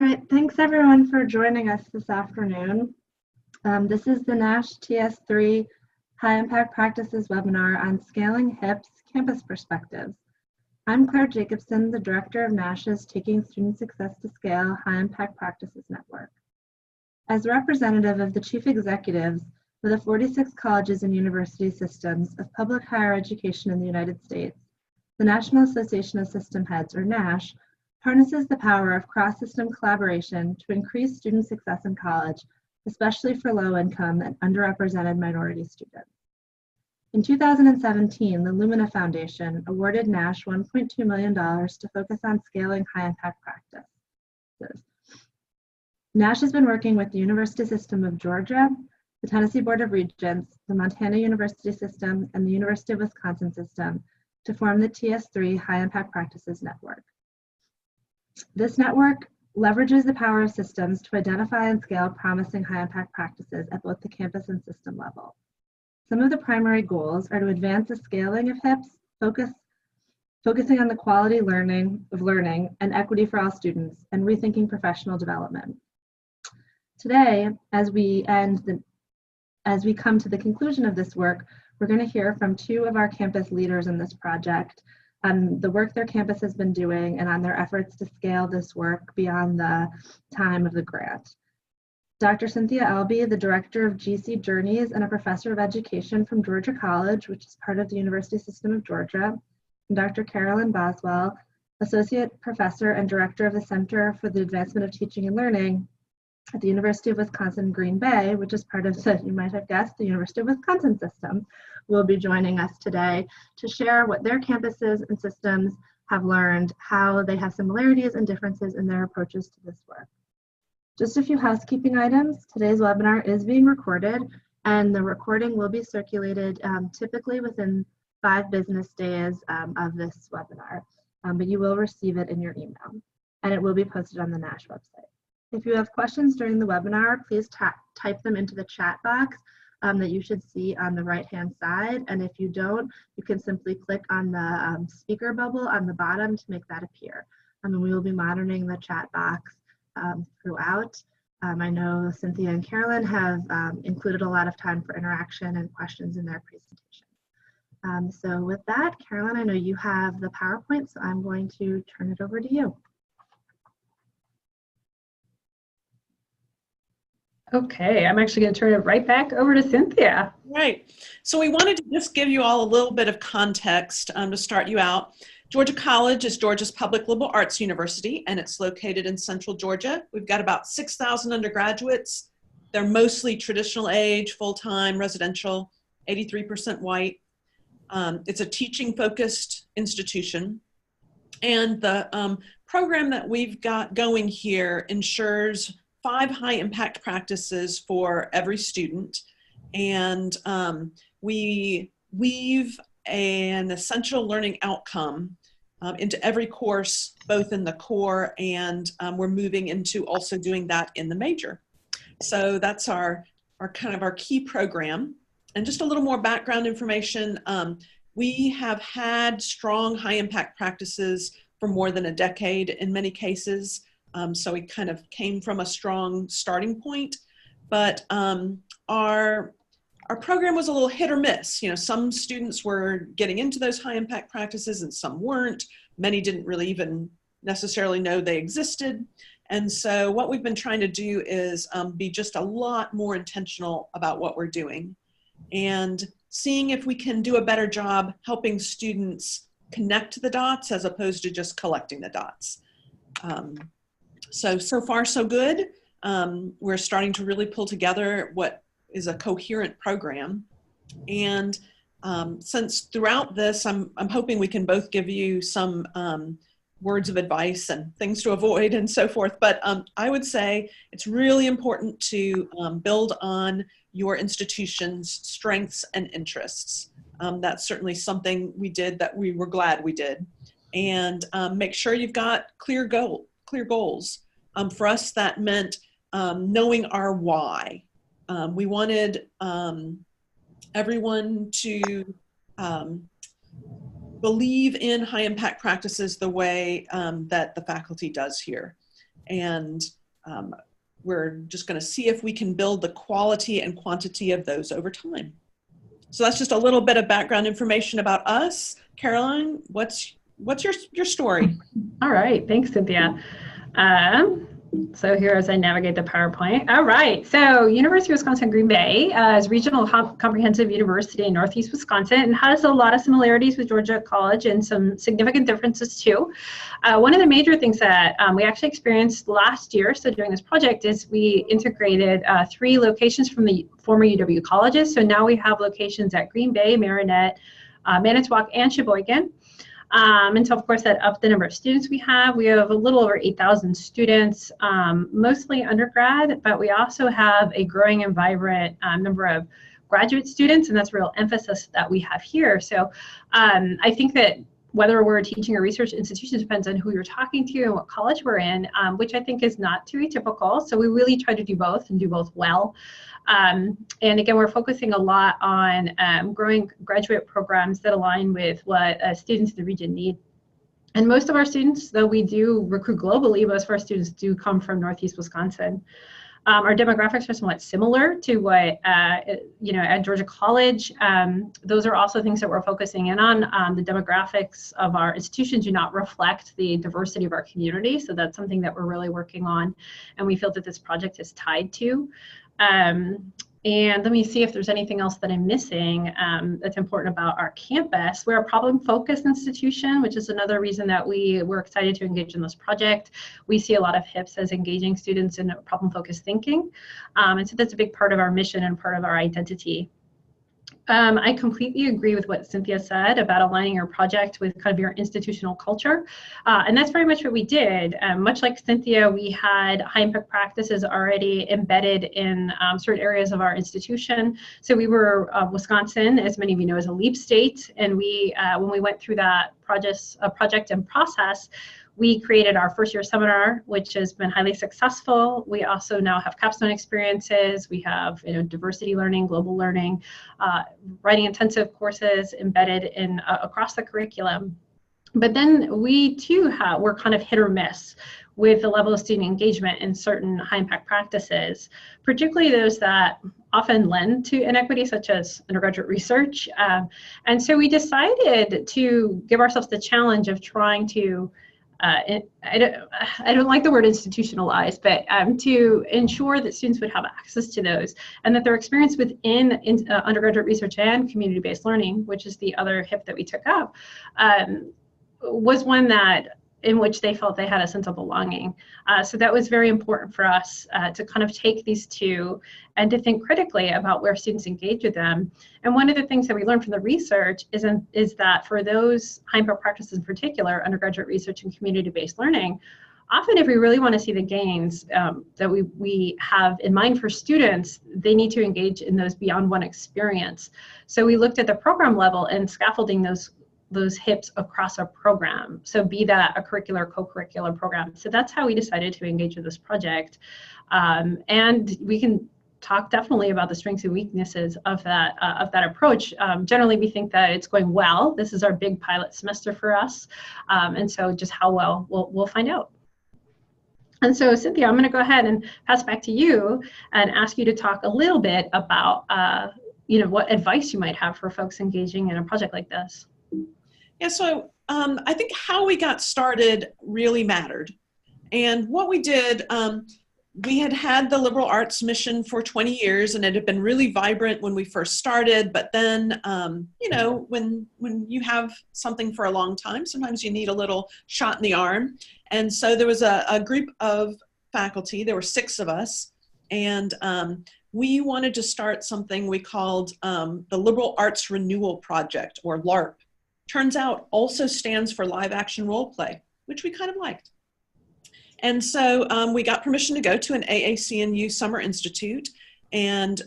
All right, thanks everyone for joining us this afternoon. This is the NASH TS3 High Impact Practices webinar on Scaling HIP's Campus Perspectives. I'm Claire Jacobson, the Director of NASH's Taking Student Success to Scale High Impact Practices Network. As representative of the Chief Executives for the 46 colleges and university systems of public higher education in the United States, the National Association of System Heads, or NASH, harnesses the power of cross-system collaboration to increase student success in college, especially for low-income and underrepresented minority students. In 2017, the Lumina Foundation awarded NASH $1.2 million to focus on scaling high-impact practices. NASH has been working with the University System of Georgia, the Tennessee Board of Regents, the Montana University System, and the University of Wisconsin System to form the TS3 High Impact Practices Network. This network leverages the power of systems to identify and scale promising high-impact practices at both the campus and system level. Some of the primary goals are to advance the scaling of HIPs, focusing on the quality of learning and equity for all students, and rethinking professional development. Today, as we come to the conclusion of this work, we're going to hear from two of our campus leaders in this project on the work their campus has been doing and on their efforts to scale this work beyond the time of the grant. Dr. Cynthia Alby, the Director of GC Journeys and a Professor of Education from Georgia College, which is part of the University System of Georgia, and Dr. Carolyn Boswell, Associate Professor and Director of the Center for the Advancement of Teaching and Learning at the University of Wisconsin Green Bay, which is part of, you might have guessed, the University of Wisconsin system, will be joining us today to share what their campuses and systems have learned, how they have similarities and differences in their approaches to this work. Just a few housekeeping items. Today's webinar is being recorded, and the recording will be circulated typically within 5 business days of this webinar, but you will receive it in your email, and it will be posted on the NASH website. If you have questions during the webinar, please type them into the chat box that you should see on the right-hand side, and if you don't, you can simply click on the speaker bubble on the bottom to make that appear. And we will be monitoring the chat box throughout. I know Cynthia and Carolyn have included a lot of time for interaction and questions in their presentation. So with that, Carolyn, I know you have the PowerPoint, so I'm going to turn it over to you. Okay, I'm actually going to turn it right back over to Cynthia. Right. So we wanted to just give you all a little bit of context to start you out. Georgia College is Georgia's public liberal arts university, and it's located in central Georgia. We've got about 6,000 undergraduates. They're mostly traditional age, full-time, residential, 83% white. It's a teaching-focused institution. And the program that we've got going here ensures 5 high-impact practices for every student. And we weave an essential learning outcome into every course, both in the core and we're moving into also doing that in the major. So that's our kind of our key program. And just a little more background information. We have had strong high-impact practices for more than a decade in many cases. So we kind of came from a strong starting point, but our program was a little hit or miss. You know, some students were getting into those high impact practices and some weren't. Many didn't really even necessarily know they existed. And so what we've been trying to do is be just a lot more intentional about what we're doing and seeing if we can do a better job helping students connect the dots as opposed to just collecting the dots. So far so good. We're starting to really pull together what is a coherent program. And since throughout this, I'm hoping we can both give you some words of advice and things to avoid and so forth. But I would say it's really important to build on your institution's strengths and interests. That's certainly something we did that we were glad we did. And make sure you've got clear goals. For us, that meant knowing our why. We wanted everyone to believe in high impact practices the way that the faculty does here. And we're just going to see if we can build the quality and quantity of those over time. So that's just a little bit of background information about us. Caroline, what's your story? All right, thanks, Cynthia. So here as I navigate the PowerPoint. All right, so University of Wisconsin-Green Bay is a regional comprehensive university in Northeast Wisconsin and has a lot of similarities with Georgia College and some significant differences too. One of the major things that we actually experienced last year, so during this project, is we integrated 3 locations from the former UW colleges. So now we have locations at Green Bay, Marinette, Manitowoc, and Sheboygan. And so, of course, that upped the number of students we have. We have a little over 8,000 students, mostly undergrad, but we also have a growing and vibrant number of graduate students, and that's a real emphasis that we have here. So I think that whether we're a teaching or research institution depends on who you're talking to and what college we're in, which I think is not too atypical. So we really try to do both and do both well. And again, we're focusing a lot on growing graduate programs that align with what students in the region need. And most of our students, though we do recruit globally, most of our students do come from Northeast Wisconsin. Our demographics are somewhat similar to what, at Georgia College. Those are also things that we're focusing in on. The demographics of our institutions do not reflect the diversity of our community. So that's something that we're really working on. And we feel that this project is tied to. And let me see if there's anything else that I'm missing that's important about our campus. We're a problem-focused institution, which is another reason that we're excited to engage in this project. We see a lot of HIPS as engaging students in problem-focused thinking. And so that's a big part of our mission and part of our identity. I completely agree with what Cynthia said about aligning your project with kind of your institutional culture. And that's very much what we did. Much like Cynthia, we had high impact practices already embedded in certain areas of our institution. So we were Wisconsin, as many of you know, is a LEAP state. And we, when we went through that project and process, we created our first year seminar, which has been highly successful. We also now have capstone experiences. We have diversity learning, global learning, writing intensive courses embedded in across the curriculum. But then we too we're kind of hit or miss with the level of student engagement in certain high impact practices, particularly those that often lend to inequity, such as undergraduate research. And so we decided to give ourselves the challenge of trying to I don't like the word institutionalized, but to ensure that students would have access to those and that their experience within undergraduate research and community-based learning, which is the other HIP that we took up, was one in which they felt they had a sense of belonging. So that was very important for us to kind of take these two and to think critically about where students engage with them. And one of the things that we learned from the research is that for those high impact practices in particular, undergraduate research and community-based learning, often if we really want to see the gains that we have in mind for students, they need to engage in those beyond one experience. So we looked at the program level and scaffolding those HIPs across a program. So be that a curricular, co-curricular program. So that's how we decided to engage with this project. And we can talk definitely about the strengths and weaknesses of that approach. Generally, we think that it's going well. This is our big pilot semester for us. And so just how well, we'll find out. And so, Cynthia, I'm going to go ahead and pass back to you and ask you to talk a little bit about what advice you might have for folks engaging in a project like this. Yeah, so I think how we got started really mattered. And what we did, we had the liberal arts mission for 20 years, and it had been really vibrant when we first started. But then, when you have something for a long time, sometimes you need a little shot in the arm. And so there was a group of faculty, there were 6 of us, and we wanted to start something we called the Liberal Arts Renewal Project, or LARP. Turns out also stands for live action role play, which we kind of liked. And so we got permission to go to an AAC&U Summer Institute. And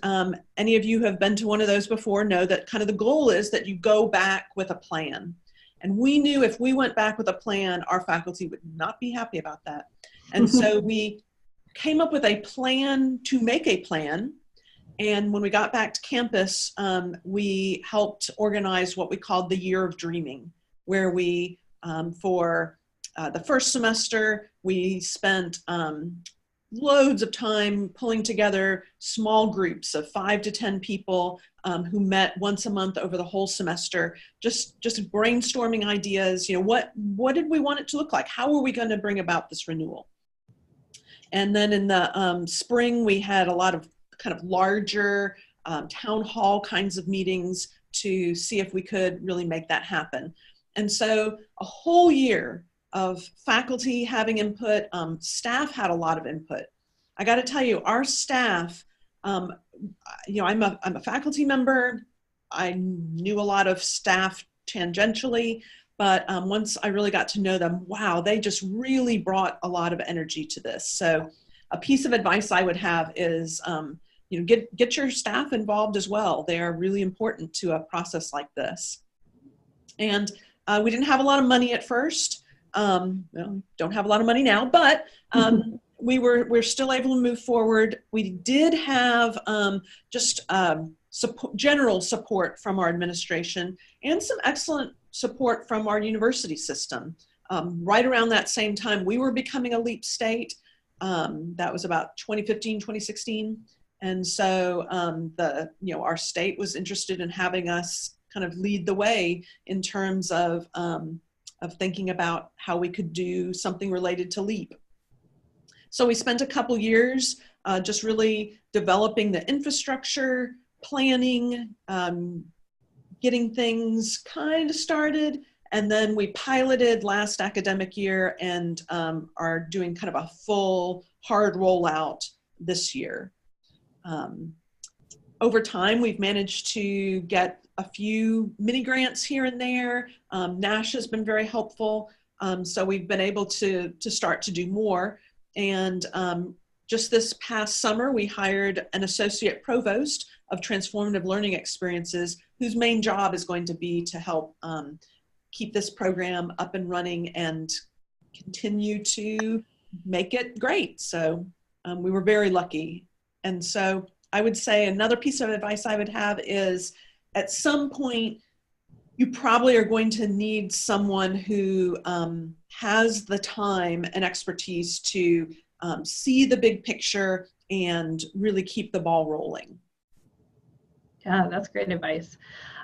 any of you who have been to one of those before know that kind of the goal is that you go back with a plan. And we knew if we went back with a plan, our faculty would not be happy about that. And so we came up with a plan to make a plan. And when we got back to campus, we helped organize what we called the Year of Dreaming, where we, for The first semester, we spent loads of time pulling together small groups of 5 to 10 people who met once a month over the whole semester, just brainstorming ideas. What did we want it to look like? How are we going to bring about this renewal? And then in the spring, we had a lot of kind of larger town hall kinds of meetings to see if we could really make that happen. And so a whole year of faculty having input, staff had a lot of input. I got to tell you, our staff, I'm a faculty member. I knew a lot of staff tangentially, but once I really got to know them, wow, they just really brought a lot of energy to this. So a piece of advice I would have is, get your staff involved as well. They are really important to a process like this. And we didn't have a lot of money at first. Don't have a lot of money now, but we're still able to move forward. We did have general support from our administration and some excellent support from our university system. Right around that same time, we were becoming a LEAP state. That was about 2015, 2016. And so our state was interested in having us kind of lead the way in terms of thinking about how we could do something related to LEAP. So we spent a couple years just really developing the infrastructure, planning, getting things kind of started, and then we piloted last academic year and are doing kind of a full hard rollout this year. Over time, we've managed to get a few mini grants here and there. Nash has been very helpful. So we've been able to start to do more. And just this past summer, we hired an associate provost of transformative learning experiences, whose main job is going to be to help keep this program up and running and continue to make it great. So we were very lucky. And so I would say another piece of advice I would have is, at some point, you probably are going to need someone who has the time and expertise to see the big picture and really keep the ball rolling. Yeah, that's great advice.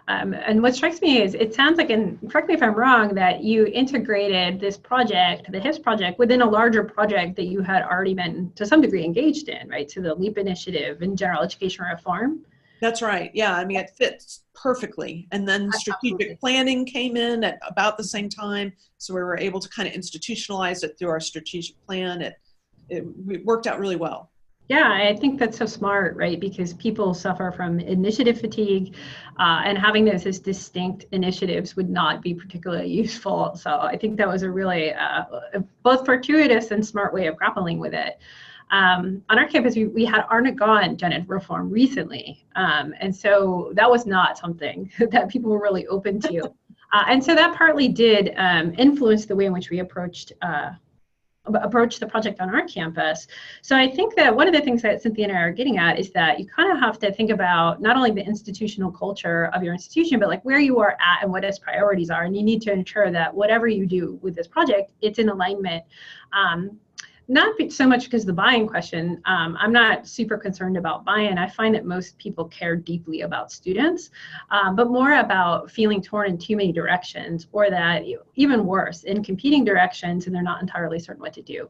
And what strikes me is, it sounds like, and correct me if I'm wrong, that you integrated this project, the HIPS project, within a larger project that you had already been to some degree engaged in, right? So the LEAP initiative and general education reform. That's right. Yeah, I mean, it fits perfectly. And then strategic planning came in at about the same time. So we were able to kind of institutionalize it through our strategic plan. It worked out really well. Yeah, I think that's so smart, right? Because people suffer from initiative fatigue, and having those as distinct initiatives would not be particularly useful. So I think that was a really both fortuitous and smart way of grappling with it. On our campus, we had undergone gen ed reform recently. And so that was not something that people were really open to. And so that partly did influence the way in which we approached the project on our campus. So I think that one of the things that Cynthia and I are getting at is that you kind of have to think about not only the institutional culture of your institution, but like where you are at and what its priorities are. And you need to ensure that whatever you do with this project, it's in alignment. Not so much because of the buy-in question. I'm not super concerned about buy-in. I find that most people care deeply about students, but more about feeling torn in too many directions, or that even worse, in competing directions, and they're not entirely certain what to do.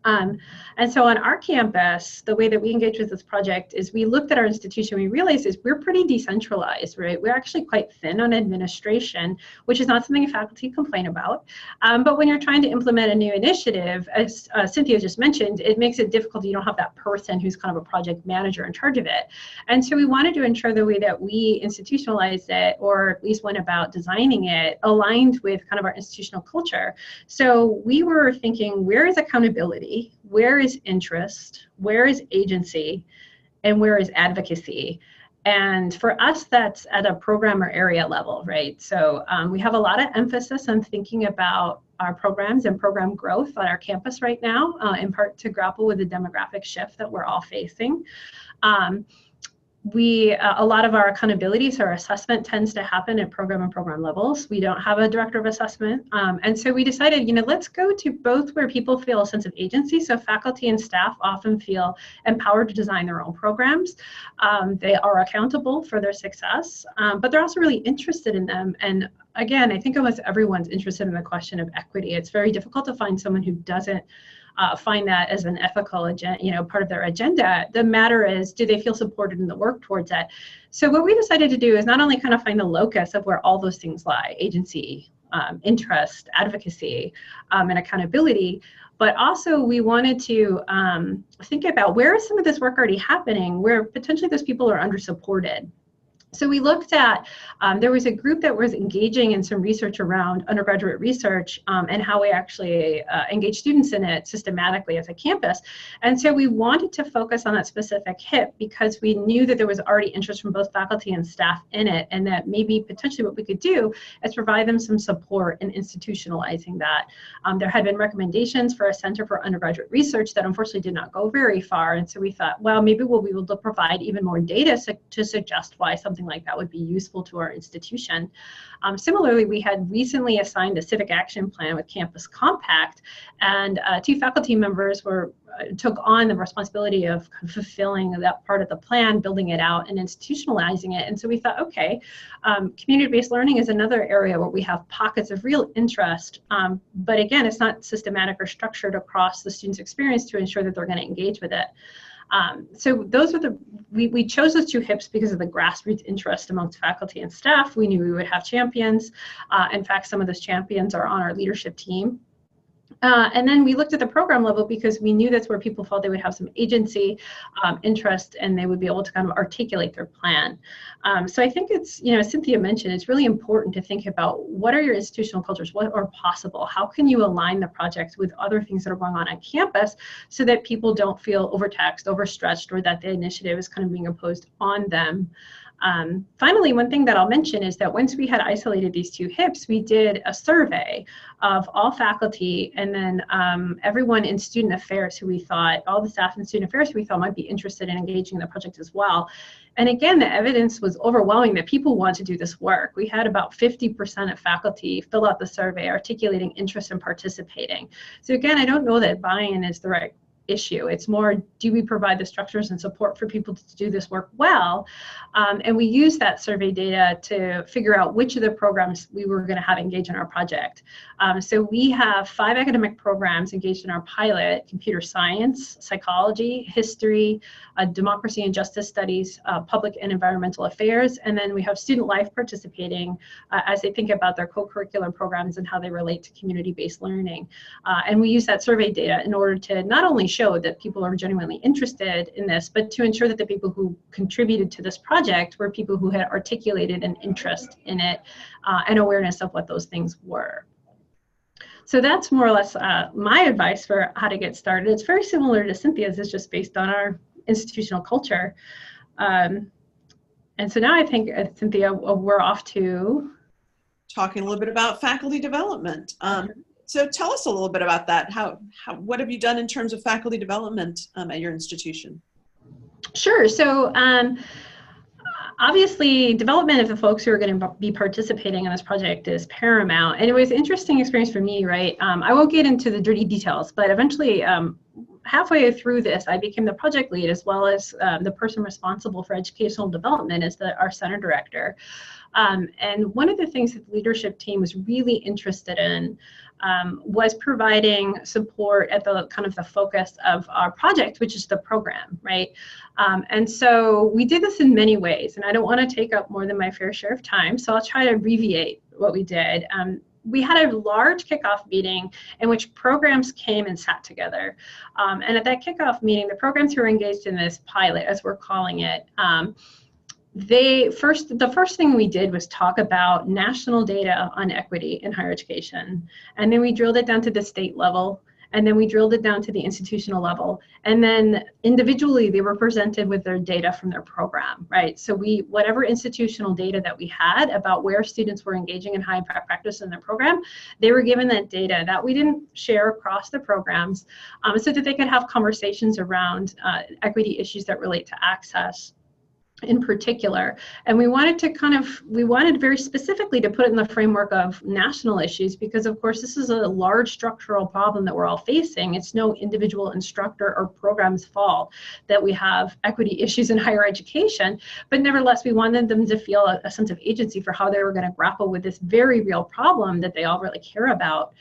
And so on our campus, the way that we engage with this project is we looked at our institution, we realized is we're pretty decentralized, right? We're actually quite thin on administration, which is not something faculty complain about. But when you're trying to implement a new initiative, as Cynthia just mentioned, it makes it difficult. You don't have that person who's kind of a project manager in charge of it. And so we wanted to ensure the way that we institutionalized it, or at least went about designing it, aligned with kind of our institutional culture. So we were thinking, where is accountability? Where is interest? Where is agency? And where is advocacy? And for us, that's at a program or area level, right? So we have a lot of emphasis on thinking about our programs and program growth on our campus right now, in part to grapple with the demographic shift that we're all facing. a lot of our accountability, so our assessment tends to happen at program and program levels. We don't have a director of assessment. And so we decided, let's go to both where people feel a sense of agency. So faculty and staff often feel empowered to design their own programs. They are accountable for their success, but they're also really interested in them. And again, I think almost everyone's interested in the question of equity. It's very difficult to find someone who doesn't find that as an ethical agenda, part of their agenda. The matter is, do they feel supported in the work towards that? So what we decided to do is not only kind of find the locus of where all those things lie, agency, interest, advocacy, and accountability, but also we wanted to think about where is some of this work already happening, where potentially those people are under-supported. So we looked at, there was a group that was engaging in some research around undergraduate research and how we actually engage students in it systematically as a campus. And so we wanted to focus on that specific HIP because we knew that there was already interest from both faculty and staff in it, and that maybe potentially what we could do is provide them some support in institutionalizing that. There had been recommendations for a Center for Undergraduate Research that unfortunately did not go very far. And so we thought, well, maybe we'll be able to provide even more data to suggest why something like that would be useful to our institution. Similarly, we had recently assigned a civic action plan with Campus Compact, and 2 faculty members took on the responsibility of fulfilling that part of the plan, building it out and institutionalizing it. And so we thought, okay, community-based learning is another area where we have pockets of real interest, but again, it's not systematic or structured across the student's experience to ensure that they're going to engage with it. So those are we chose those 2 HIPs because of the grassroots interest amongst faculty and staff. We knew we would have champions. In fact, some of those champions are on our leadership team. And then we looked at the program level because we knew that's where people felt they would have some agency, interest, and they would be able to kind of articulate their plan. So I think it's, as Cynthia mentioned, it's really important to think about what are your institutional cultures, what are possible, how can you align the project with other things that are going on campus so that people don't feel overtaxed, overstretched, or that the initiative is kind of being imposed on them. Finally, one thing that I'll mention is that once we had isolated these 2 HIPs, we did a survey of all faculty and then everyone in student affairs who we thought, all the staff in student affairs who we thought might be interested in engaging in the project as well. And again, the evidence was overwhelming that people want to do this work. We had about 50% of faculty fill out the survey articulating interest in participating. So again, I don't know that buy-in is the right issue. It's more, do we provide the structures and support for people to do this work well? And we use that survey data to figure out which of the programs we were going to have engage in our project. So we have 5 academic programs engaged in our pilot: computer science, psychology, history, democracy and justice studies, public and environmental affairs, and then we have student life participating as they think about their co-curricular programs and how they relate to community-based learning. And we use that survey data in order to not only show that people are genuinely interested in this, but to ensure that the people who contributed to this project were people who had articulated an interest in it and awareness of what those things were. So that's more or less my advice for how to get started. It's very similar to Cynthia's. It's just based on our institutional culture. And so now I think, Cynthia, we're off to talking a little bit about faculty development. So tell us a little bit about that. What have you done in terms of faculty development at your institution? Sure. So obviously, development of the folks who are going to be participating in this project is paramount. And it was an interesting experience for me, right? I won't get into the dirty details, but eventually, halfway through this, I became the project lead as well as the person responsible for educational development as our center director. And one of the things that the leadership team was really interested in was providing support at the kind of the focus of our project, which is the program, right? And so we did this in many ways, and I don't want to take up more than my fair share of time, so I'll try to abbreviate what we did. We had a large kickoff meeting in which programs came and sat together. And at that kickoff meeting, the programs who were engaged in this pilot, as we're calling it, the first thing we did was talk about national data on equity in higher education. And then we drilled it down to the state level. And then we drilled it down to the institutional level. And then individually, they were presented with their data from their program, right? So whatever institutional data that we had about where students were engaging in high impact practice in their program, they were given that data that we didn't share across the programs so that they could have conversations around equity issues that relate to access. in particular. And we wanted very specifically to put it in the framework of national issues, because of course this is a large structural problem that we're all facing. It's no individual instructor or program's fault that we have equity issues in higher education, but nevertheless we wanted them to feel a sense of agency for how they were going to grapple with this very real problem that they all really care about.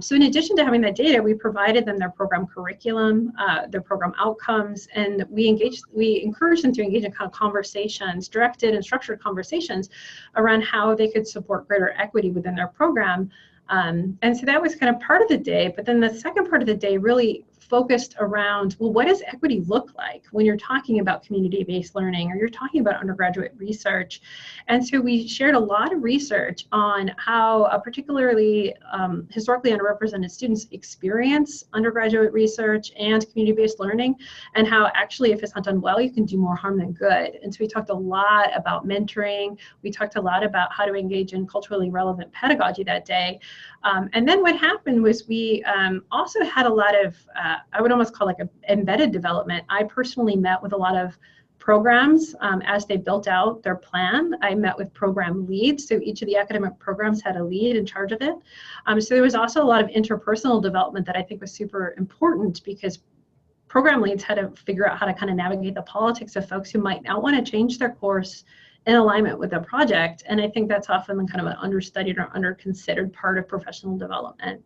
So in addition to having that data, we provided them their program curriculum, their program outcomes, and we encouraged them to engage in kind of conversations, directed and structured conversations around how they could support greater equity within their program. And so that was kind of part of the day, but then the second part of the day really focused around, well, what does equity look like when you're talking about community-based learning or you're talking about undergraduate research? And so we shared a lot of research on how particularly historically underrepresented students experience undergraduate research and community-based learning, and how actually if it's not done well, you can do more harm than good. And so we talked a lot about mentoring. We talked a lot about how to engage in culturally relevant pedagogy that day. And then what happened was we also had a lot of, I would almost call like a embedded development. I personally met with a lot of programs as they built out their plan. I met with program leads. So each of the academic programs had a lead in charge of it. So there was also a lot of interpersonal development that I think was super important, because program leads had to figure out how to kind of navigate the politics of folks who might not want to change their course in alignment with the project. And I think that's often kind of an understudied or under-considered part of professional development.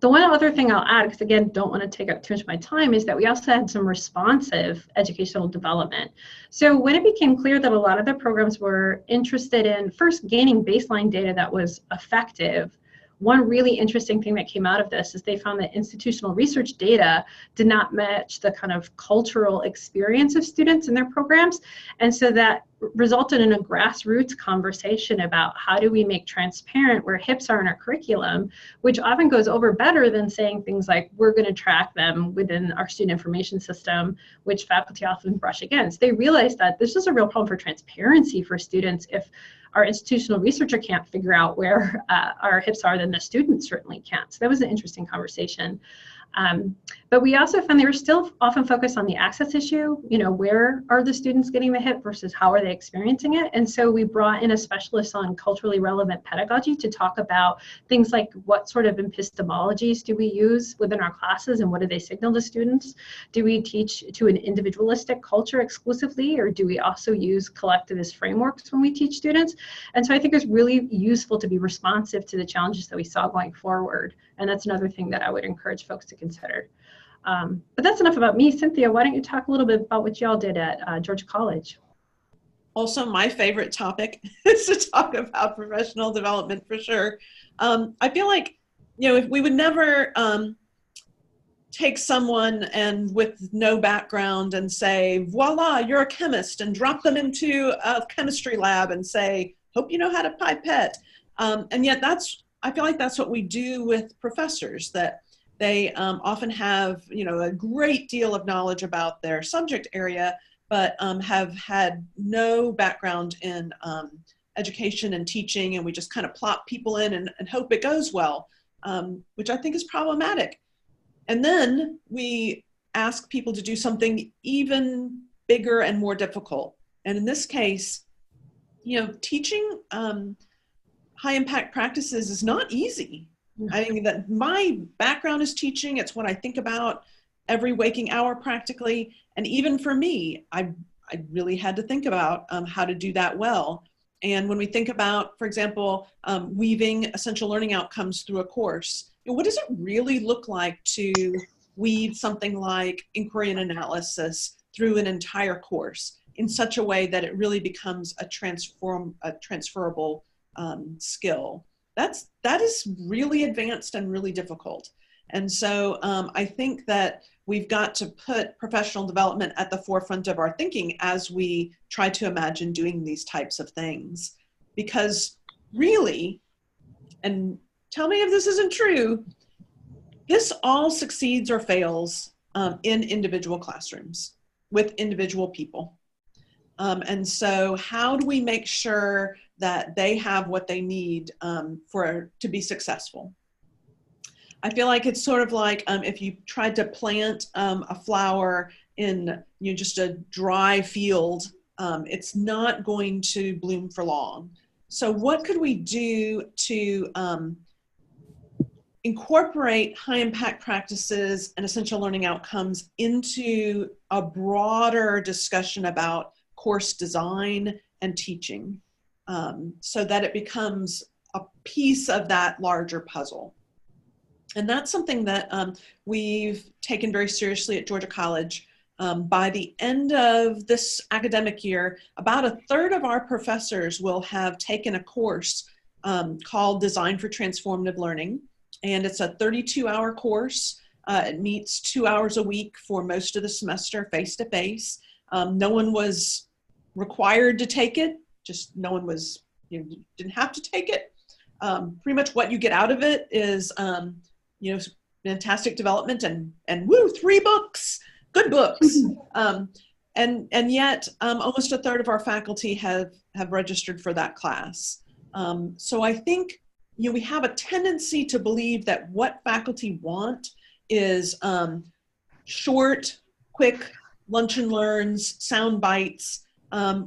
The one other thing I'll add, because again, don't want to take up too much of my time, is that we also had some responsive educational development. So when it became clear that a lot of the programs were interested in first gaining baseline data that was effective, one really interesting thing that came out of this is they found that institutional research data did not match the kind of cultural experience of students in their programs. And so that resulted in a grassroots conversation about how do we make transparent where hips are in our curriculum, which often goes over better than saying things like, we're going to track them within our student information system, which faculty often brush against. They realized that this is a real problem for transparency for students. If our institutional researcher can't figure out where our hips are, then the students certainly can't. So that was an interesting conversation. But we also found they were still often focused on the access issue, where are the students getting the hip versus how are they experiencing it? And so we brought in a specialist on culturally relevant pedagogy to talk about things like what sort of epistemologies do we use within our classes and what do they signal to students? Do we teach to an individualistic culture exclusively, or do we also use collectivist frameworks when we teach students? And so I think it's really useful to be responsive to the challenges that we saw going forward. And that's another thing that I would encourage folks to consider. But that's enough about me. Cynthia, why don't you talk a little bit about what y'all did at Georgia College? Also, my favorite topic is to talk about professional development for sure. I feel like, if we would never take someone and with no background and say, voila, you're a chemist, and drop them into a chemistry lab and say, hope you know how to pipette. And yet I feel like that's what we do with professors, that they often have, a great deal of knowledge about their subject area, but have had no background in education and teaching, and we just kind of plop people in and hope it goes well, which I think is problematic. And then we ask people to do something even bigger and more difficult. And in this case, teaching high impact practices is not easy. I mean, that my background is teaching. It's what I think about every waking hour practically. And even for me, I really had to think about how to do that well. And when we think about, for example, weaving essential learning outcomes through a course, what does it really look like to weave something like inquiry and analysis through an entire course in such a way that it really becomes a transferable skill? That is really advanced and really difficult. And so I think that we've got to put professional development at the forefront of our thinking as we try to imagine doing these types of things. Because really, and tell me if this isn't true, this all succeeds or fails in individual classrooms with individual people. And so how do we make sure that they have what they need to be successful? I feel like it's sort of like if you tried to plant a flower in just a dry field, it's not going to bloom for long. So what could we do to incorporate high impact practices and essential learning outcomes into a broader discussion about course design and teaching, so that it becomes a piece of that larger puzzle? And that's something that we've taken very seriously at Georgia College. By the end of this academic year, about a third of our professors will have taken a course called Design for Transformative Learning. And it's a 32-hour course. It meets 2 hours a week for most of the semester, face-to-face. No one was required to take it. Just no one was, didn't have to take it. Pretty much what you get out of it is, fantastic development and woo, 3 books, good books. And yet almost a third of our faculty have registered for that class. So I think we have a tendency to believe that what faculty want is short, quick lunch and learns, sound bites,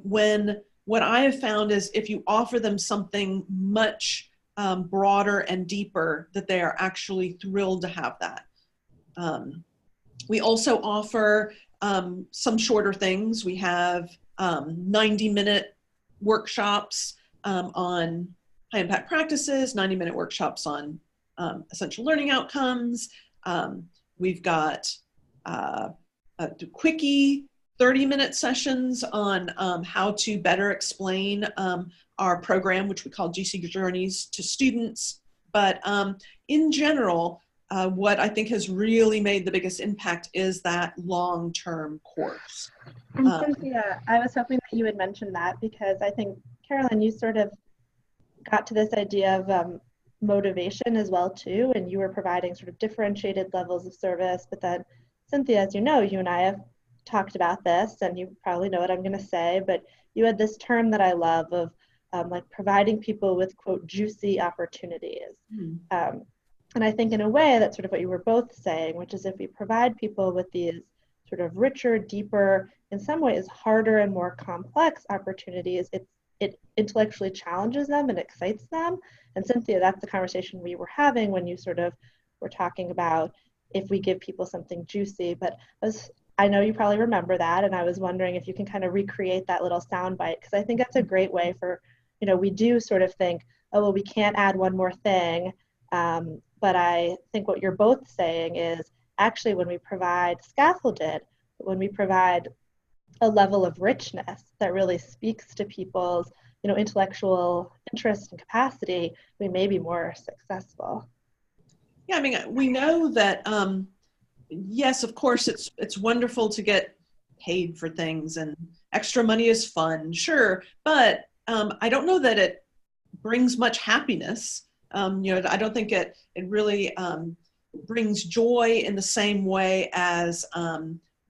when what I have found is if you offer them something much broader and deeper, that they are actually thrilled to have that. We also offer some shorter things. We have 90-minute workshops on high impact practices, 90-minute workshops on essential learning outcomes. We've got quickie 30-minute sessions on how to better explain our program, which we call GC Journeys, to students. But in general, what I think has really made the biggest impact is that long-term course. And Cynthia, I was hoping that you would mention that, because I think, Carolyn, you sort of got to this idea of motivation as well too, and you were providing sort of differentiated levels of service. But then, Cynthia, as you know, you and I have talked about this, and you probably know what I'm going to say, but you had this term that I love of like providing people with, quote, juicy opportunities. And I think in a way that's sort of what you were both saying, which is if we provide people with these sort of richer, deeper, in some ways harder and more complex opportunities, it intellectually challenges them and excites them. And Cynthia, that's the conversation we were having when you sort of were talking about if we give people something juicy. But I know you probably remember that, and I was wondering if you can kind of recreate that little soundbite, because I think that's a great way for, we do sort of think, oh, well, we can't add one more thing. But I think what you're both saying is actually when we provide scaffolded, when we provide a level of richness that really speaks to people's, intellectual interest and capacity, we may be more successful. Yeah, I mean, we know that, yes, of course, it's wonderful to get paid for things, and extra money is fun, sure, but I don't know that it brings much happiness. I don't think it really brings joy in the same way as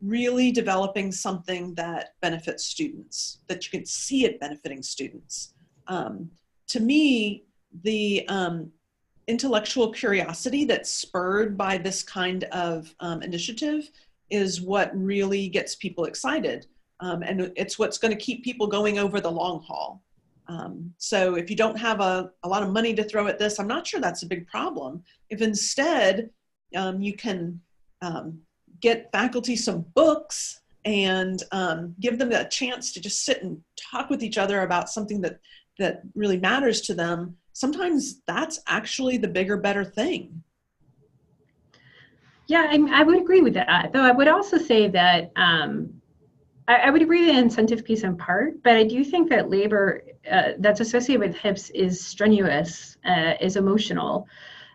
really developing something that benefits students, that you can see it benefiting students. To me, the intellectual curiosity that's spurred by this kind of initiative is what really gets people excited. And it's what's going to keep people going over the long haul. So if you don't have a lot of money to throw at this, I'm not sure that's a big problem. If instead you can get faculty some books and give them a chance to just sit and talk with each other about something that really matters to them, sometimes that's actually the bigger, better thing. Yeah, I would agree with that. Though I would also say that I would agree with the incentive piece in part, but I do think that labor that's associated with HIPS is strenuous, is emotional,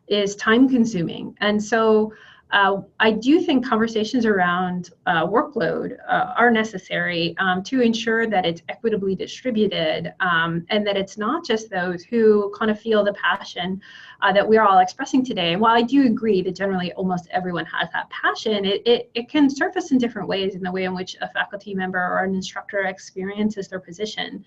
is time consuming. And so I do think conversations around workload are necessary to ensure that it's equitably distributed, and that it's not just those who kind of feel the passion that we're all expressing today. And while I do agree that generally almost everyone has that passion, it can surface in different ways in the way in which a faculty member or an instructor experiences their position.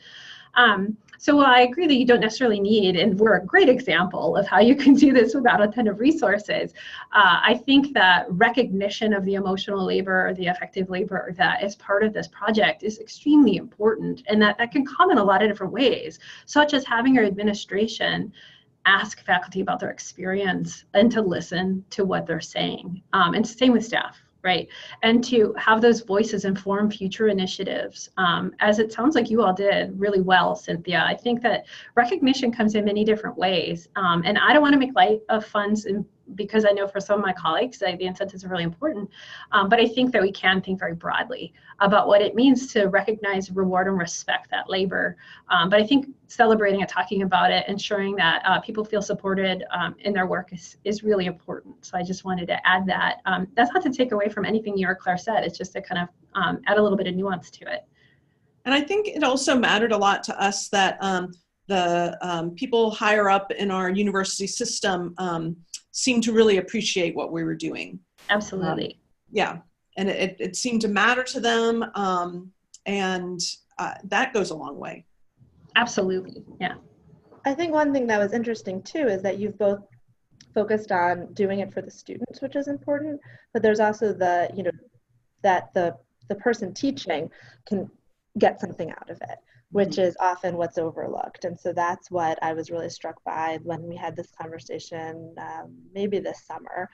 So while I agree that you don't necessarily need, and we're a great example of how you can do this without a ton of resources, I think that recognition of the emotional labor or the affective labor that is part of this project is extremely important, and that can come in a lot of different ways, such as having your administration ask faculty about their experience and to listen to what they're saying, and same with staff. Right, and to have those voices inform future initiatives, as it sounds like you all did really well, Cynthia. I think that recognition comes in many different ways, and I don't want to make light of funds because I know for some of my colleagues the incentives are really important, but I think that we can think very broadly about what it means to recognize, reward, and respect that labor. But I think celebrating and talking about it, ensuring that people feel supported in their work is really important. So I just wanted to add that. That's not to take away from anything you or Claire said. It's just to kind of add a little bit of nuance to it. And I think it also mattered a lot to us that the people higher up in our university system seemed to really appreciate what we were doing. Absolutely. Yeah, and it seemed to matter to them, and that goes a long way. Absolutely, yeah. I think one thing that was interesting too is that you've both focused on doing it for the students, which is important, but there's also the, that the person teaching can get something out of it, which is often what's overlooked. And so that's what I was really struck by when we had this conversation, maybe this summer,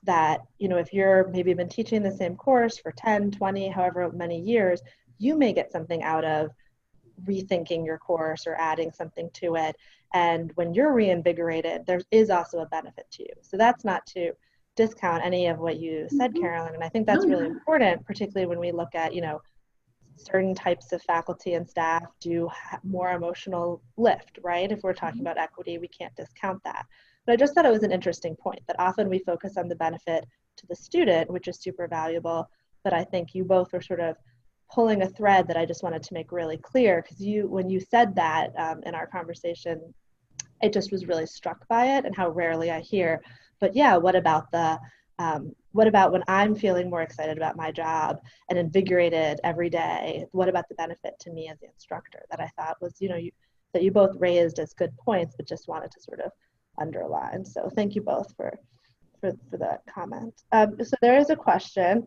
that, if you're maybe been teaching the same course for 10, 20, however many years, you may get something out of rethinking your course or adding something to it. And when you're reinvigorated, there is also a benefit to you. So that's not to discount any of what you said, Carolyn. And I think that's really important, particularly when we look at, certain types of faculty and staff do more emotional lift, right? If we're talking about equity, we can't discount that. But I just thought it was an interesting point that often we focus on the benefit to the student, which is super valuable. But I think you both were sort of pulling a thread that I just wanted to make really clear, because when you said that in our conversation, it just was really struck by it and how rarely I hear. But yeah, what about when I'm feeling more excited about my job and invigorated every day? What about the benefit to me as the instructor? That I thought was, that you both raised as good points, but just wanted to sort of underline. So thank you both for that comment. So there is a question.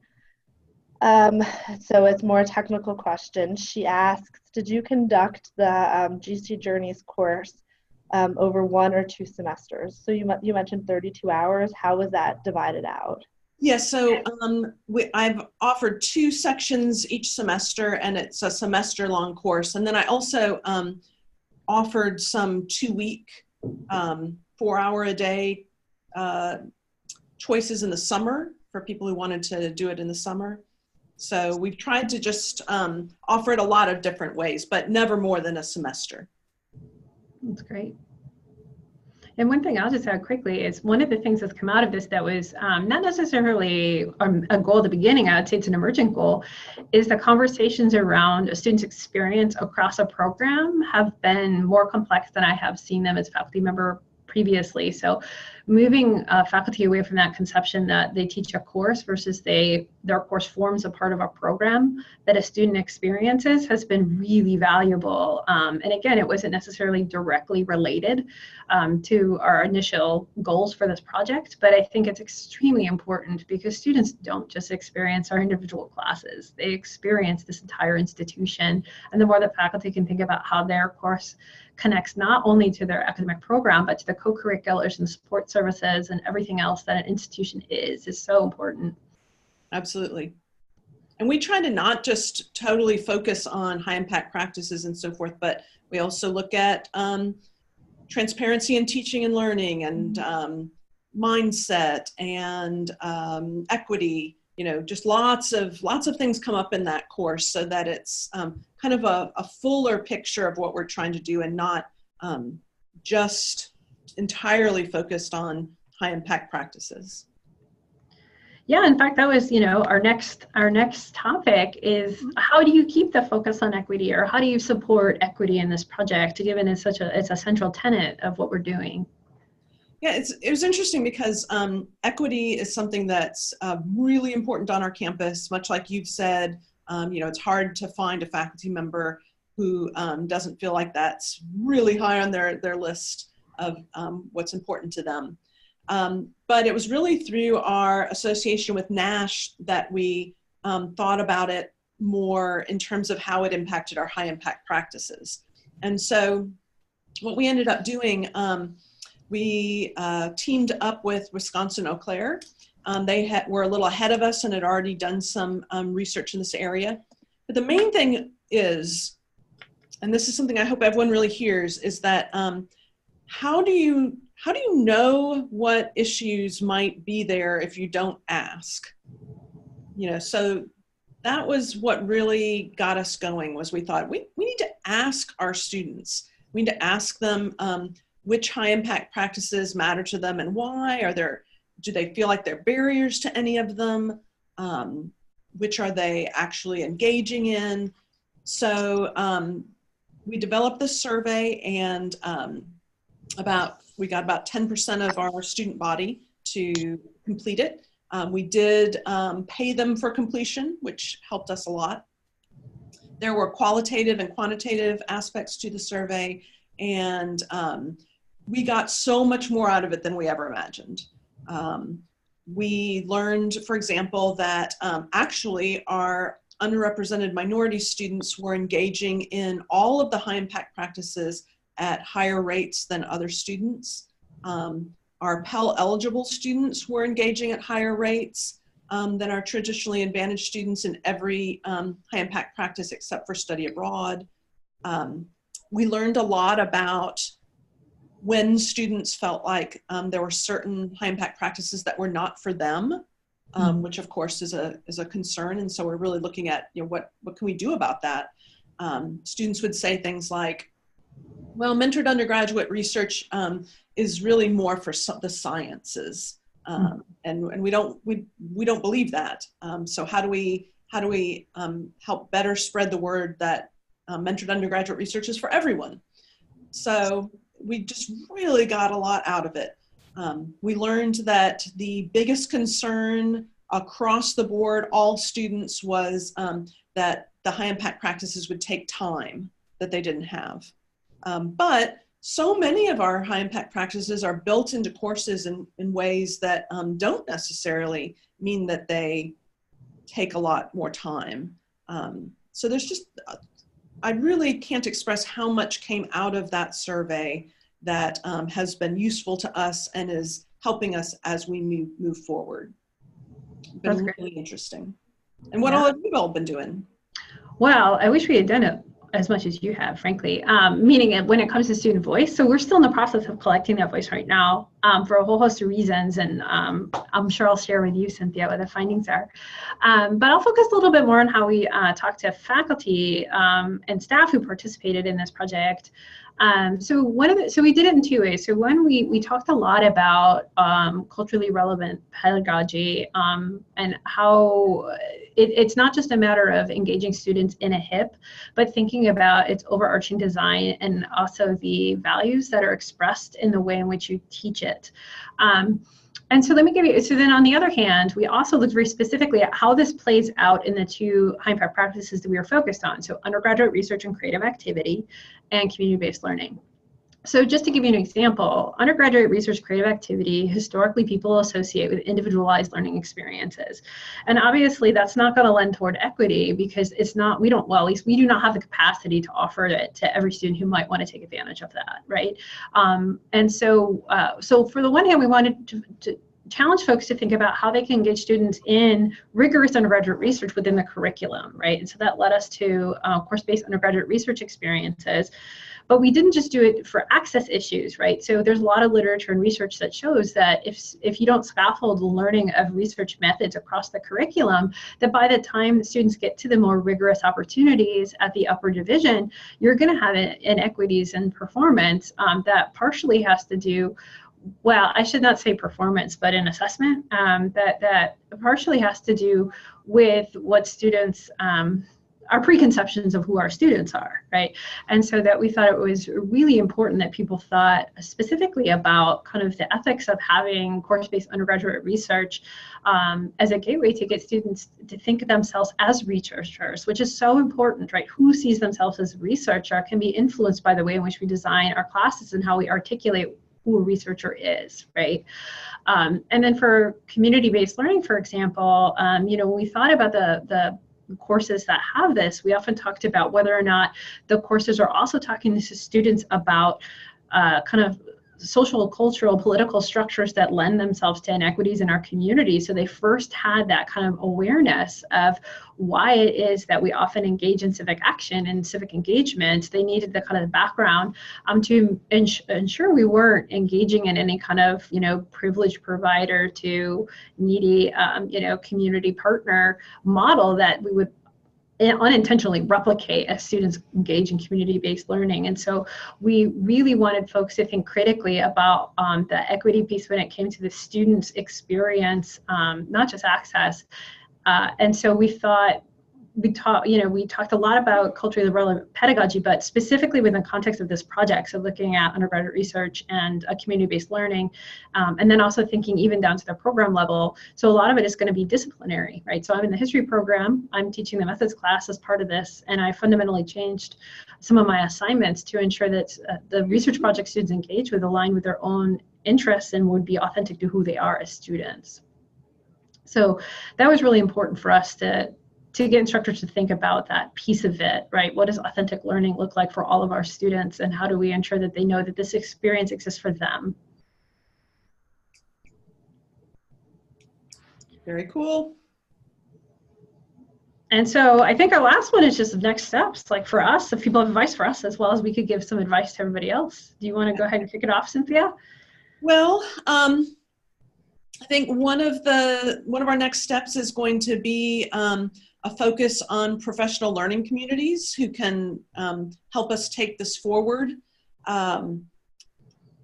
So it's more a technical question. She asks, did you conduct the GC Journeys course over 1 or 2 semesters? So you mentioned 32 hours. How was that divided out? Yeah, so I've offered 2 sections each semester, and it's a semester-long course. And then I also offered some 2-week, 4-hour-a-day choices in the summer for people who wanted to do it in the summer. So we've tried to just offer it a lot of different ways, but never more than a semester. That's great. And one thing I'll just add quickly is one of the things that's come out of this that was not necessarily a goal at the beginning, I would say it's an emergent goal, is the conversations around a student's experience across a program have been more complex than I have seen them as faculty member previously. So moving faculty away from that conception that they teach a course versus their course forms a part of a program that a student experiences has been really valuable. And again, it wasn't necessarily directly related to our initial goals for this project, but I think it's extremely important because students don't just experience our individual classes, they experience this entire institution. And the more that faculty can think about how their course connects not only to their academic program, but to the co-curriculars and support services and everything else that an institution is so important. Absolutely. And we try to not just totally focus on high impact practices and so forth, but we also look at transparency in teaching and learning and mindset and equity. Just lots of things come up in that course so that it's kind of a fuller picture of what we're trying to do and not just entirely focused on high impact practices. Yeah, in fact, that was, our next topic is how do you keep the focus on equity, or how do you support equity in this project, given it's a central tenet of what we're doing? Yeah, it was interesting because equity is something that's really important on our campus. Much like you've said, it's hard to find a faculty member who doesn't feel like that's really high on their list of what's important to them. But it was really through our association with NASH that we thought about it more in terms of how it impacted our high impact practices. And so what we ended up doing, we teamed up with Wisconsin Eau Claire. They were a little ahead of us and had already done some research in this area. But the main thing is, and this is something I hope everyone really hears, is that how do you know what issues might be there if you don't ask? You know, so that was what really got us going. Was we thought we need to ask our students. We need to ask them which high impact practices matter to them and why. Do they feel like there are barriers to any of them? Which are they actually engaging in? So we developed this survey, and we got about 10% of our student body to complete it. We did pay them for completion, which helped us a lot. There were qualitative and quantitative aspects to the survey, and we got so much more out of it than we ever imagined. We learned, for example, that actually our underrepresented minority students were engaging in all of the high impact practices at higher rates than other students. Our Pell eligible students were engaging at higher rates than our traditionally advantaged students in every high impact practice except for study abroad. We learned a lot about when students felt like there were certain high impact practices that were not for them, which of course is a concern. And so we're really looking at, you know, what can we do about that? Students would say things like, well, mentored undergraduate research is really more for the sciences, and we don't believe that. So how do we help better spread the word that mentored undergraduate research is for everyone? So we just really got a lot out of it. We learned that the biggest concern across the board, all students, was that the high impact practices would take time that they didn't have. But so many of our high impact practices are built into courses in ways that don't necessarily mean that they take a lot more time. So there's just, I really can't express how much came out of that survey that has been useful to us and is helping us as we move forward. Been really interesting. And what all have you all been doing? Well, I wish we had done it as much as you have, frankly, meaning when it comes to student voice. So we're still in the process of collecting that voice right now for a whole host of reasons. And I'm sure I'll share with you, Cynthia, what the findings are. But I'll focus a little bit more on how we talk to faculty and staff who participated in this project. So we did it in two ways. So one, we talked a lot about culturally relevant pedagogy and how it's not just a matter of engaging students in a HIP, but thinking about its overarching design and also the values that are expressed in the way in which you teach it. And so let me give you, so then on the other hand, we also looked very specifically at how this plays out in the two high impact practices that we were focused on. So undergraduate research and creative activity and community-based learning. So just to give you an example, undergraduate research creative activity, historically people associate with individualized learning experiences. And obviously that's not going to lend toward equity because it's not, at least we do not have the capacity to offer it to every student who might want to take advantage of that, right? And so for the one hand, we wanted to challenge folks to think about how they can engage students in rigorous undergraduate research within the curriculum, right? And so that led us to course-based undergraduate research experiences. But we didn't just do it for access issues, right? So there's a lot of literature and research that shows that if you don't scaffold the learning of research methods across the curriculum, that by the time the students get to the more rigorous opportunities at the upper division, you're going to have inequities in performance that partially has to do, well, I should not say performance, but an assessment that partially has to do with what students our preconceptions of who our students are, right? And so that we thought it was really important that people thought specifically about kind of the ethics of having course-based undergraduate research as a gateway to get students to think of themselves as researchers, which is so important, right? Who sees themselves as a researcher can be influenced by the way in which we design our classes and how we articulate who a researcher is, right? And then for community-based learning, for example, when we thought about the courses that have this, we often talked about whether or not the courses are also talking to students about kind of social, cultural, political structures that lend themselves to inequities in our community. So they first had that kind of awareness of why it is that we often engage in civic action and civic engagement. They needed the kind of background to ensure we weren't engaging in any kind of, privileged provider to needy, community partner model that we would unintentionally replicate as students engage in community-based learning. And so we really wanted folks to think critically about the equity piece when it came to the students' experience, not just access. And so we talked a lot about culturally relevant pedagogy, but specifically within the context of this project, so looking at undergraduate research and community-based learning, and then also thinking even down to the program level. So a lot of it is going to be disciplinary, right? So I'm in the history program, I'm teaching the methods class as part of this, and I fundamentally changed some of my assignments to ensure that the research project students engage with align with their own interests and would be authentic to who they are as students. So that was really important for us to get instructors to think about that piece of it, right? What does authentic learning look like for all of our students, and how do we ensure that they know that this experience exists for them? Very cool. And so I think our last one is just next steps, like for us, if people have advice for us, as well as we could give some advice to everybody else. Do you want to go ahead and kick it off, Cynthia? Well, I think one of our next steps is going to be a focus on professional learning communities who can help us take this forward.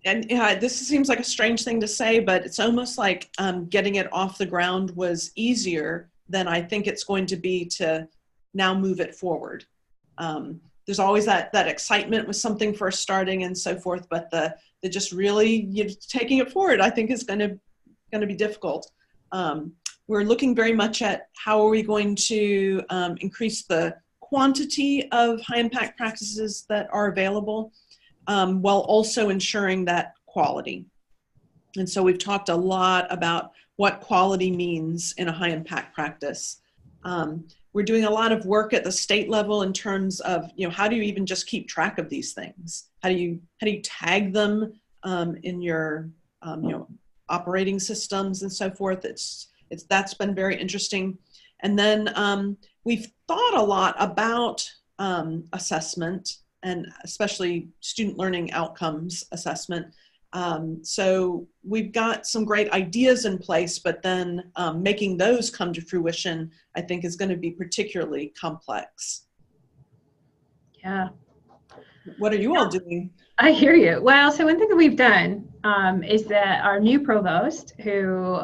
This seems like a strange thing to say, but it's almost like getting it off the ground was easier than I think it's going to be to now move it forward. There's always that excitement with something first starting and so forth, but the just really taking it forward, I think, is going to be difficult. We're looking very much at how are we going to increase the quantity of high impact practices that are available, while also ensuring that quality. And so we've talked a lot about what quality means in a high impact practice. We're doing a lot of work at the state level in terms of, how do you even just keep track of these things? How do you tag them in your, operating systems and so forth? That's been very interesting. And then we've thought a lot about assessment, and especially student learning outcomes assessment. So we've got some great ideas in place, but then making those come to fruition, I think, is going to be particularly complex. Yeah. What are you all doing? I hear you. Well, so one thing that we've done is that our new provost, who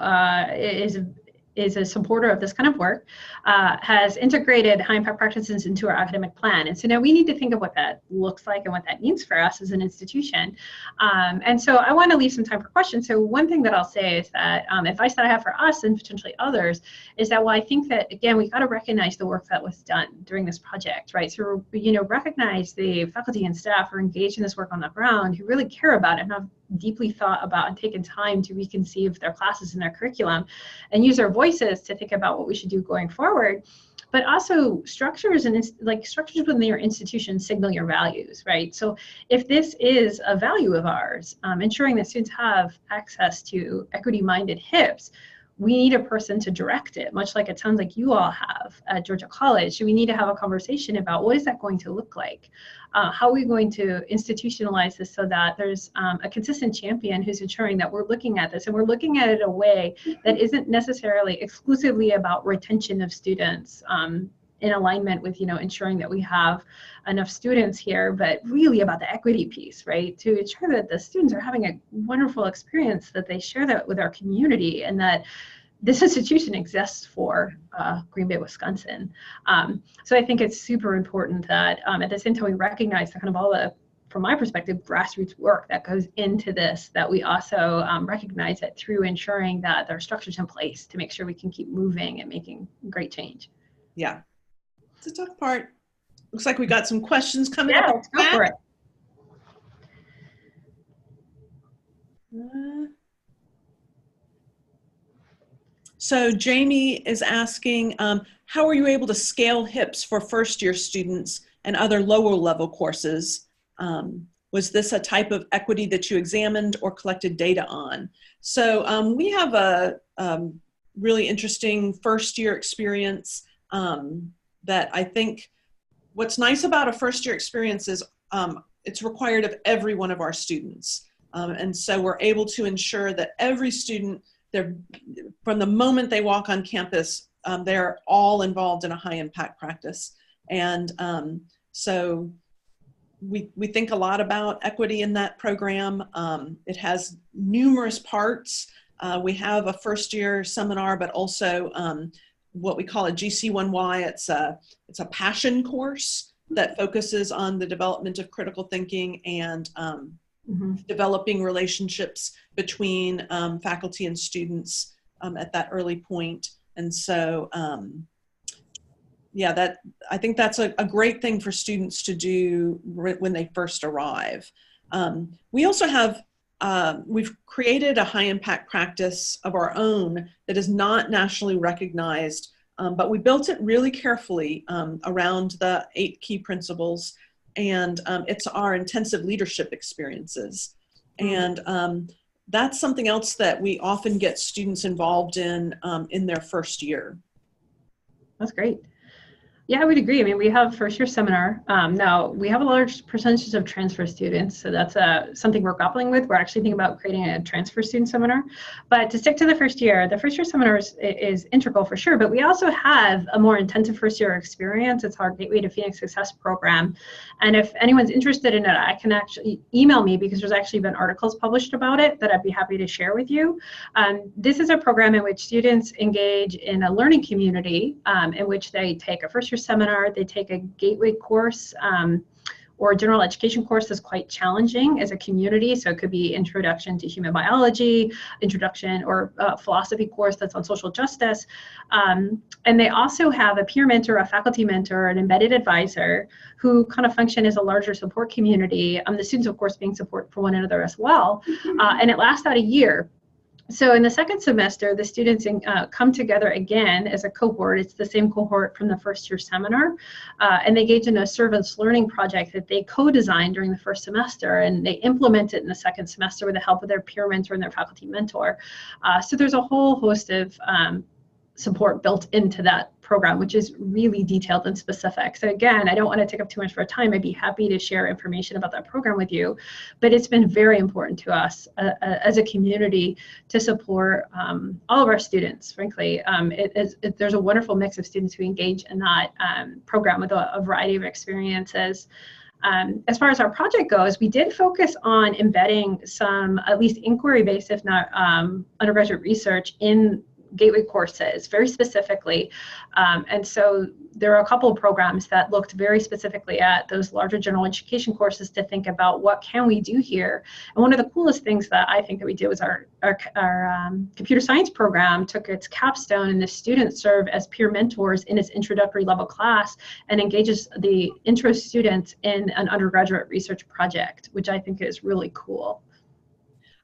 is a supporter of this kind of work, has integrated high impact practices into our academic plan. And so now we need to think of what that looks like and what that means for us as an institution. And so I want to leave some time for questions. So one thing that I'll say is that advice that I have for us and potentially others is that, well, I think that, again, we've got to recognize the work that was done during this project, right? So, recognize the faculty and staff who are engaged in this work on the ground, who really care about it and have deeply thought about and taken time to reconceive their classes and their curriculum and use their voices to think about what we should do going forward. But also structures structures within your institution signal your values, right? So if this is a value of ours, ensuring that students have access to equity-minded HIPs, we need a person to direct it, much like it sounds like you all have at Georgia College. So we need to have a conversation about what is that going to look like? How are we going to institutionalize this so that there's a consistent champion who's ensuring that we're looking at this and we're looking at it in a way that isn't necessarily exclusively about retention of students in alignment with, ensuring that we have enough students here, but really about the equity piece, right? To ensure that the students are having a wonderful experience, that they share that with our community, and that this institution exists for Green Bay, Wisconsin. So I think it's super important that at the same time we recognize the kind of all the, from my perspective, grassroots work that goes into this, that we also recognize it through ensuring that there are structures in place to make sure we can keep moving and making great change. Yeah, it's a tough part. Looks like we got some questions coming up. Yeah, let's go for it. So Jamie is asking, how are you able to scale HIPS for first-year students and other lower-level courses? Was this a type of equity that you examined or collected data on? So we have a really interesting first-year experience that I think what's nice about a first-year experience is it's required of every one of our students. And so we're able to ensure that every student, from the moment they walk on campus, they're all involved in a high impact practice. And so we think a lot about equity in that program. It has numerous parts. We have a first year seminar, but also what we call a GC1Y. It's a passion course that focuses on the development of critical thinking and developing relationships between faculty and students at that early point. And so, yeah, I think that's a great thing for students to do when they first arrive. We also have, we've created a high impact practice of our own that is not nationally recognized, but we built it really carefully around the 8 key principles. And it's our intensive leadership experiences. And that's something else that we often get students involved in their first year. That's great. Yeah, I would agree. I mean, we have first year seminar. Now, we have a large percentage of transfer students, so that's something we're grappling with. We're actually thinking about creating a transfer student seminar. But to stick to the first year seminar is integral for sure, but we also have a more intensive first year experience. It's our Gateway to Phoenix Success program. And if anyone's interested in it, I can actually email me, because there's actually been articles published about it that I'd be happy to share with you. This is a program in which students engage in a learning community in which they take a first year seminar, they take a gateway course or a general education course that's quite challenging as a community. So it could be introduction to human biology, introduction or philosophy course that's on social justice. And they also have a peer mentor, a faculty mentor, an embedded advisor who kind of function as a larger support community. The students, of course, being support for one another as well. And it lasts out a year. So in the second semester, the students come together again as a cohort. It's the same cohort from the first year seminar, and they engage in a service learning project that they co-designed during the first semester, and they implement it in the second semester with the help of their peer mentor and their faculty mentor. So there's a whole host of support built into that program, which is really detailed and specific. So again, I don't want to take up too much of our time. I'd be happy to share information about that program with you, but it's been very important to us as a community to support all of our students, frankly. There's a wonderful mix of students who engage in that program with a variety of experiences. As far as our project goes, we did focus on embedding some, at least inquiry-based, if not undergraduate research in gateway courses very specifically. And so there are a couple of programs that looked very specifically at those larger general education courses to think about what can we do here. And one of the coolest things that I think that we did was our computer science program took its capstone, and the students serve as peer mentors in its introductory level class and engages the intro students in an undergraduate research project, which I think is really cool.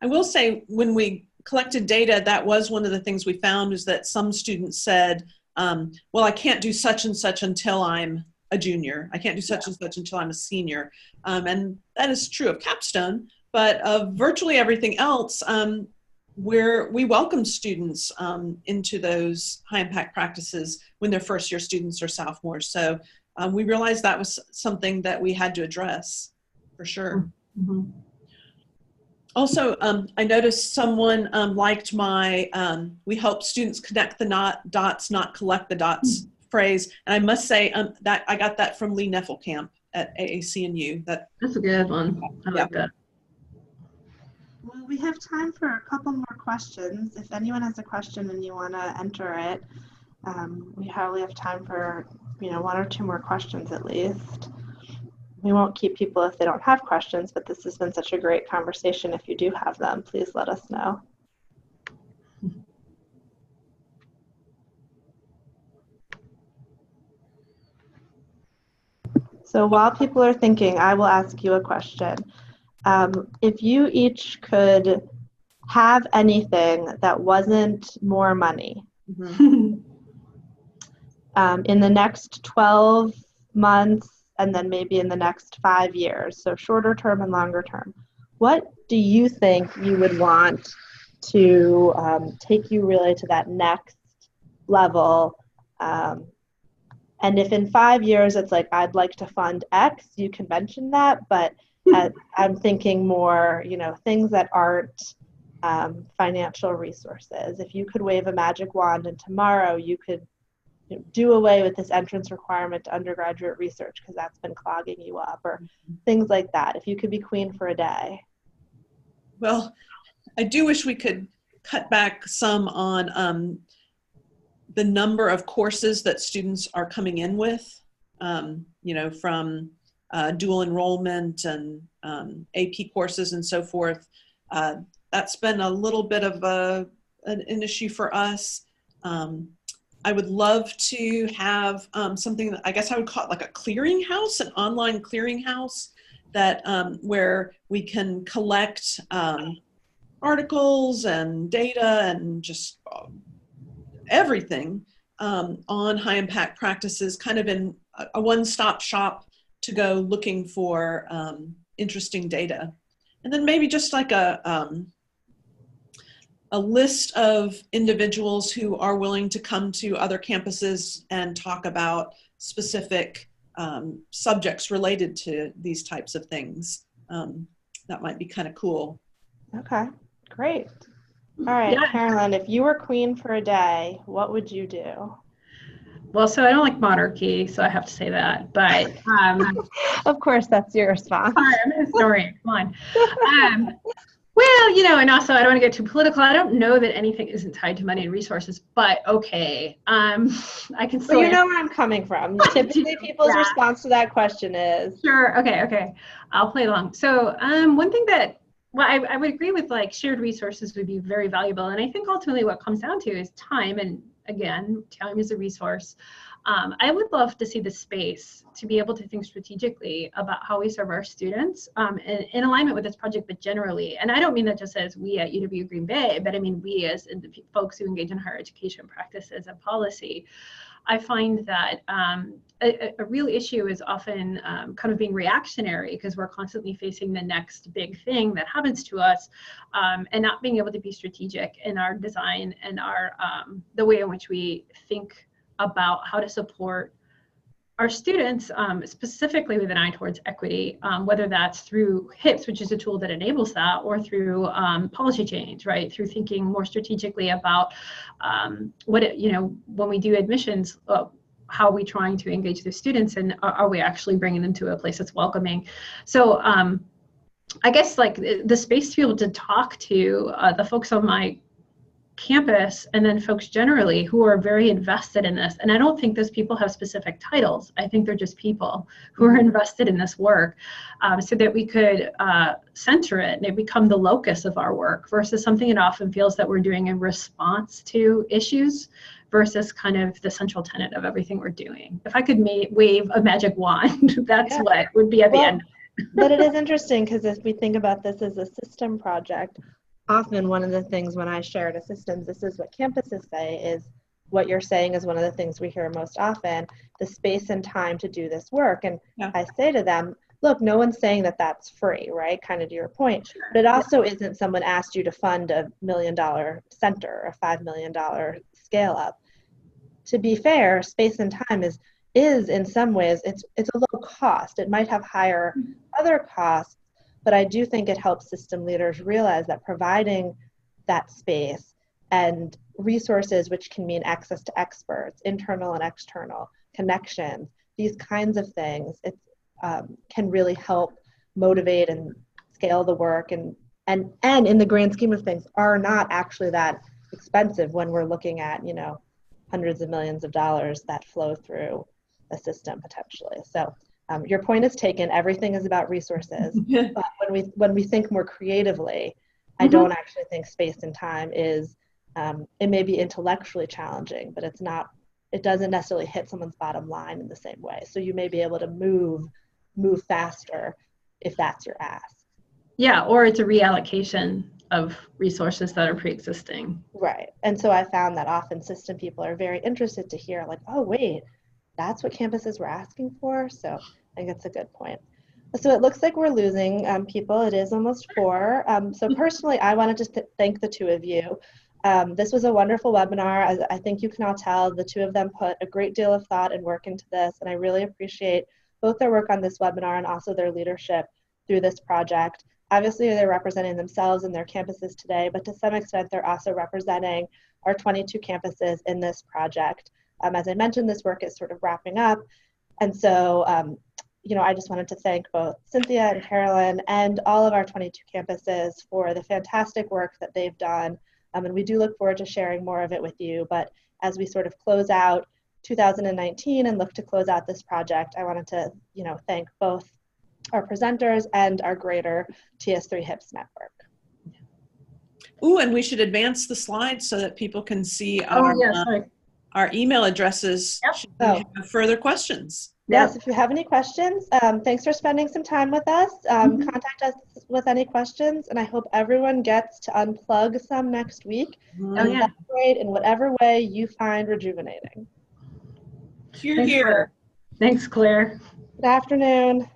I will say, when we collected data, that was one of the things we found, is that some students said, well, I can't do such and such until I'm a junior. I can't do such and such until I'm a senior. And that is true of capstone, but of virtually everything else, we welcome students into those high impact practices when they're first year students or sophomores. So we realized that was something that we had to address for sure. Mm-hmm. Also, I noticed someone liked my, we help students connect the dots, not collect the dots phrase. And I must say that I got that from Lee Neffelkamp at AAC&U. That's a good one. I like that. Well, we have time for a couple more questions. If anyone has a question and you want to enter it, we probably have time for, one or two more questions at least. We won't keep people if they don't have questions, but this has been such a great conversation. If you do have them, please let us know. So while people are thinking, I will ask you a question. If you each could have anything that wasn't more money in the next 12 months and then maybe in the next 5 years, so shorter term and longer term, what do you think you would want to take you really to that next level? And if in 5 years it's like, I'd like to fund X, you can mention that, but I'm thinking more, things that aren't financial resources. If you could wave a magic wand and tomorrow you could do away with this entrance requirement to undergraduate research because that's been clogging you up, or things like that. If you could be queen for a day. Well, I do wish we could cut back some on the number of courses that students are coming in with, from dual enrollment and AP courses and so forth. That's been a little bit of an issue for us. I would love to have something that I guess I would call it like a clearinghouse, an online clearinghouse that where we can collect articles and data and just everything on high impact practices, kind of in a one-stop shop to go looking for interesting data. And then maybe just like a list of individuals who are willing to come to other campuses and talk about specific subjects related to these types of things. That might be kind of cool. Okay, great. All right, yeah. Carolyn, if you were queen for a day, what would you do? Well, so I don't like monarchy, so I have to say that. But of course, that's your response. Sorry, I'm a historian. Come on. Well, and also I don't want to get too political. I don't know that anything isn't tied to money and resources, but okay. I can still. Well, you know where I'm coming from. Typically, people's response to that question is. Sure. Okay. I'll play along. So, one thing that. Well, I would agree with, like, shared resources would be very valuable. And I think ultimately what comes down to is time. And again, time is a resource. I would love to see the space to be able to think strategically about how we serve our students in alignment with this project, but generally. And I don't mean that just as we at UW Green Bay, but I mean we as folks who engage in higher education practices and policy. I find that a real issue is often kind of being reactionary because we're constantly facing the next big thing that happens to us, and not being able to be strategic in our design and our the way in which we think about how to support our students, specifically with an eye towards equity, whether that's through HIPS, which is a tool that enables that, or through policy change, right? Through thinking more strategically about when we do admissions, how are we trying to engage the students, and are we actually bringing them to a place that's welcoming? So I guess like the space to be able to talk to the folks on my campus and then folks generally who are very invested in this. And I don't think those people have specific titles. I think they're just people who are invested in this work, so that we could center it and it become the locus of our work versus something it often feels that we're doing in response to issues versus kind of the central tenet of everything we're doing. If I could wave a magic wand, that's what would be at the end. But it is interesting because if we think about this as a system project, often one of the things when I share in systems, this is what campuses say, is what you're saying is one of the things we hear most often, the space and time to do this work. And I say to them, look, no one's saying that that's free, right? Kind of to your point. Sure. But it also isn't someone asked you to fund $1 million center, a $5 million scale up. To be fair, space and time is in some ways, it's a low cost. It might have higher other costs, but I do think it helps system leaders realize that providing that space and resources, which can mean access to experts, internal and external, connections, these kinds of things, it can really help motivate and scale the work and and in the grand scheme of things are not actually that expensive when we're looking at, you know, hundreds of millions of dollars that flow through a system potentially. So your point is taken. Everything is about resources. But when we think more creatively, I don't actually think space and time is, it may be intellectually challenging, but it's not, it doesn't necessarily hit someone's bottom line in the same way. So you may be able to move faster if that's your ask. Yeah, or it's a reallocation of resources that are pre-existing. Right. And so I found that often system people are very interested to hear like, oh, wait, that's what campuses were asking for. So I think it's a good point. So it looks like we're losing people. It is almost 4. So personally, I wanted to thank the 2 of you. This was a wonderful webinar. As I think you can all tell, the 2 of them put a great deal of thought and work into this. And I really appreciate both their work on this webinar and also their leadership through this project. Obviously, they're representing themselves and their campuses today, but to some extent, they're also representing our 22 campuses in this project. As I mentioned, this work is sort of wrapping up. And so, you know, I just wanted to thank both Cynthia and Carolyn and all of our 22 campuses for the fantastic work that they've done. And we do look forward to sharing more of it with you. But as we sort of close out 2019 and look to close out this project, I wanted to, you know, thank both our presenters and our greater TS3 HIPS network. Ooh, and we should advance the slides so that people can see our, our email addresses should you have further questions. Yes, if you have any questions, thanks for spending some time with us. Contact us with any questions, and I hope everyone gets to unplug some next week and celebrate in whatever way you find rejuvenating. Hear, hear. Thanks, Claire. Good afternoon.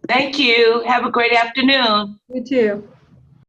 Thank you. Have a great afternoon. You too.